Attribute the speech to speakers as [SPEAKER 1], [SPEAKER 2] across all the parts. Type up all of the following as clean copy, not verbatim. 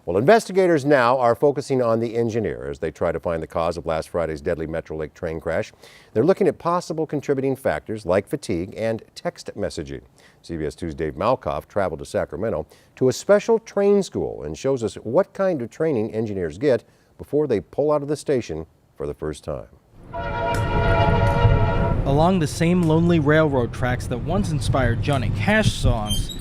[SPEAKER 1] Well, investigators now are focusing on the engineer as they try to find the cause of last Friday's deadly Metrolink train crash. They're looking at possible contributing factors like fatigue and text messaging. CBS 2's Dave Malkoff traveled to Sacramento to a special train school and shows us what kind of training engineers get before they pull out of the station for the first time.
[SPEAKER 2] Along the same lonely railroad tracks that once inspired Johnny Cash songs,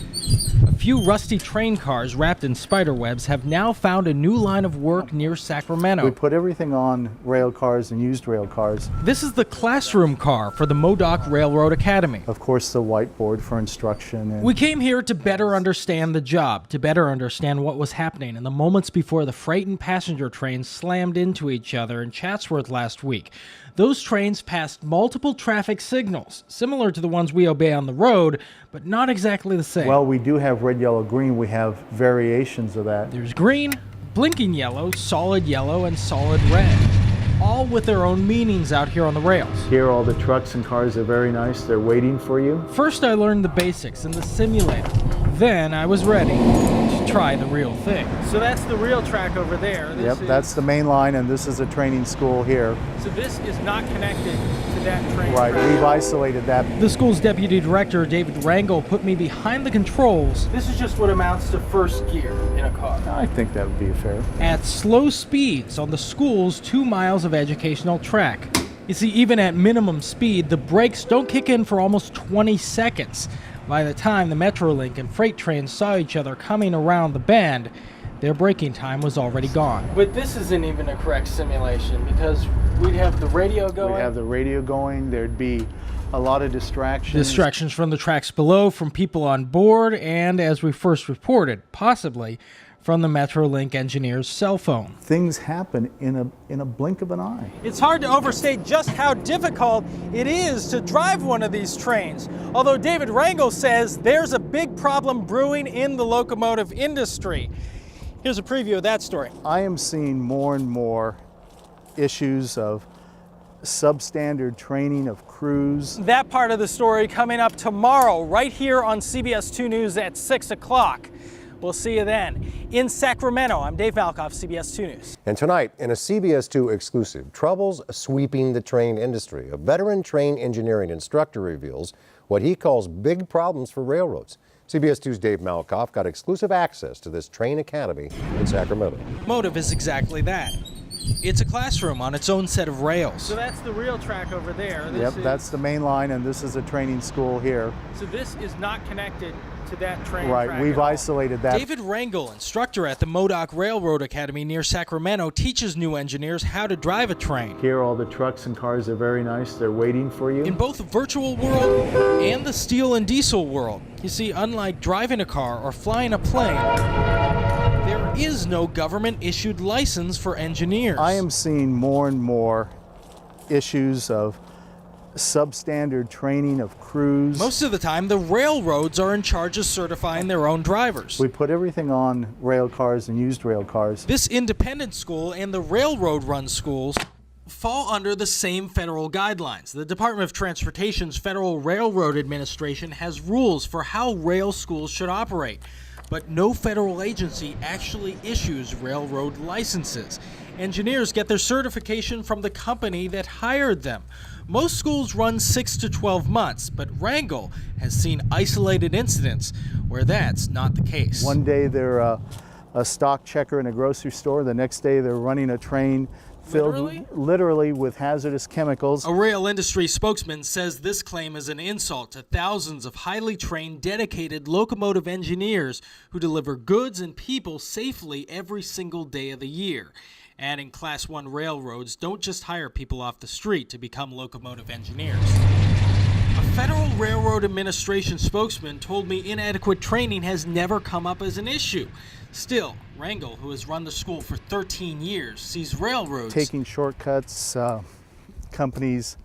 [SPEAKER 2] a few rusty train cars wrapped in spider webs have now found a new line of work near Sacramento.
[SPEAKER 3] We put everything on rail cars and used rail cars.
[SPEAKER 2] This is the classroom car for the Modoc Railroad Academy.
[SPEAKER 3] Of course, the whiteboard for instruction.
[SPEAKER 2] We came here to better understand the job, to better understand what was happening in the moments before the freight and passenger trains slammed into each other in Chatsworth last week. Those trains passed multiple traffic signals, similar to the ones we obey on the road, but not exactly the same.
[SPEAKER 3] Well, we do have red, yellow, green. We have variations of that.
[SPEAKER 2] There's green, blinking yellow, solid yellow, and solid red, all with their own meanings out here on the rails.
[SPEAKER 3] Here, all the trucks and cars are very nice. They're waiting for you.
[SPEAKER 2] First, I learned the basics in the simulator. Then I was ready to try the real thing. So that's the real track over there.
[SPEAKER 3] That's the main line, and this is a training school here.
[SPEAKER 2] So this is not connected to that train.
[SPEAKER 3] Right, we've isolated that.
[SPEAKER 2] The school's deputy director, David Rangel, put me behind the controls. This is just what amounts to first gear in a car.
[SPEAKER 3] I think that would be fair.
[SPEAKER 2] At slow speeds on the school's 2 miles of educational track. You see, even at minimum speed, the brakes don't kick in for almost 20 seconds. By the time the Metrolink and freight trains saw each other coming around the bend, their braking time was already gone. But this isn't even a correct simulation because we'd have the radio going.
[SPEAKER 3] We'd have the radio going. There'd be a lot of distractions.
[SPEAKER 2] Distractions from the tracks below, from people on board, and as we first reported, possibly from the Metrolink engineer's cell phone.
[SPEAKER 3] Things happen in a blink of an eye.
[SPEAKER 2] It's hard to overstate just how difficult it is to drive one of these trains. Although David Rangel says there's a big problem brewing in the locomotive industry. Here's a preview of that story.
[SPEAKER 3] I am seeing more and more issues of substandard training of crews.
[SPEAKER 2] That part of the story coming up tomorrow, right here on CBS 2 News at 6 o'clock. We'll see you then. In Sacramento, I'm Dave Malkoff, CBS 2 News.
[SPEAKER 1] And tonight, in a CBS 2 exclusive, troubles sweeping the train industry. A veteran train engineering instructor reveals what he calls big problems for railroads. CBS 2's Dave Malkoff got exclusive access to this train academy in Sacramento.
[SPEAKER 2] Motive is exactly that. It's a classroom on its own set of rails. So that's the real track over there.
[SPEAKER 3] That's the main line, and this is a training school here.
[SPEAKER 2] So this is not connected to that train
[SPEAKER 3] right,
[SPEAKER 2] track.
[SPEAKER 3] We've isolated that.
[SPEAKER 2] David Rangel, instructor at the Modoc Railroad Academy near Sacramento, teaches new engineers how to drive a train.
[SPEAKER 3] Here, all the trucks and cars are very nice. They're waiting for you.
[SPEAKER 2] In both the virtual world and the steel and diesel world. You see, unlike driving a car or flying a plane, there is no government-issued license for engineers.
[SPEAKER 3] I am seeing more and more issues of substandard training of crews.
[SPEAKER 2] Most of the time, the railroads are in charge of certifying their own drivers.
[SPEAKER 3] We put everything on rail cars and used rail cars.
[SPEAKER 2] This independent school and the railroad-run schools fall under the same federal guidelines. The Department of Transportation's Federal Railroad Administration has rules for how rail schools should operate, but no federal agency actually issues railroad licenses. Engineers get their certification from the company that hired them. Most schools run 6 to 12 months, but Rangel has seen isolated incidents where that's not the case.
[SPEAKER 3] One day they're a stock checker in a grocery store. The next day they're running a train filled literally with hazardous chemicals.
[SPEAKER 2] A rail industry spokesman says this claim is an insult to thousands of highly trained, dedicated locomotive engineers who deliver goods and people safely every single day of the year. Adding Class 1 railroads don't just hire people off the street to become locomotive engineers. A Federal Railroad Administration spokesman told me inadequate training has never come up as an issue. Still, Rangel, who has run the school for 13 years, sees railroads
[SPEAKER 3] taking shortcuts, companies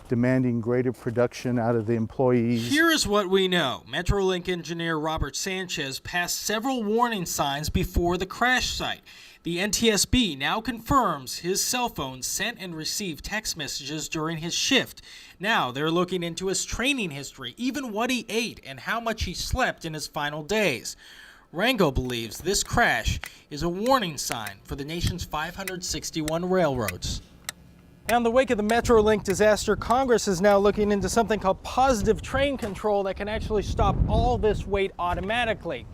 [SPEAKER 3] demanding greater production out of the employees.
[SPEAKER 2] Here is what we know. Metrolink engineer Robert Sanchez passed several warning signs before the crash site. The NTSB now confirms his cell phone sent and received text messages during his shift. Now they're looking into his training history, even what he ate and how much he slept in his final days. Rango believes this crash is a warning sign for the nation's 561 railroads. Now, in the wake of the Metrolink disaster, Congress is now looking into something called positive train control that can actually stop all this weight automatically.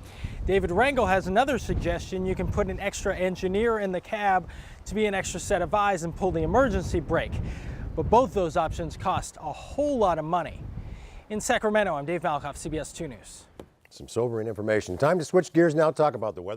[SPEAKER 2] David Rangel has another suggestion. You can put an extra engineer in the cab to be an extra set of eyes and pull the emergency brake. But both those options cost a whole lot of money. In Sacramento, I'm Dave Malkoff, CBS 2 News.
[SPEAKER 1] Some sobering information. Time to switch gears now, talk about the weather.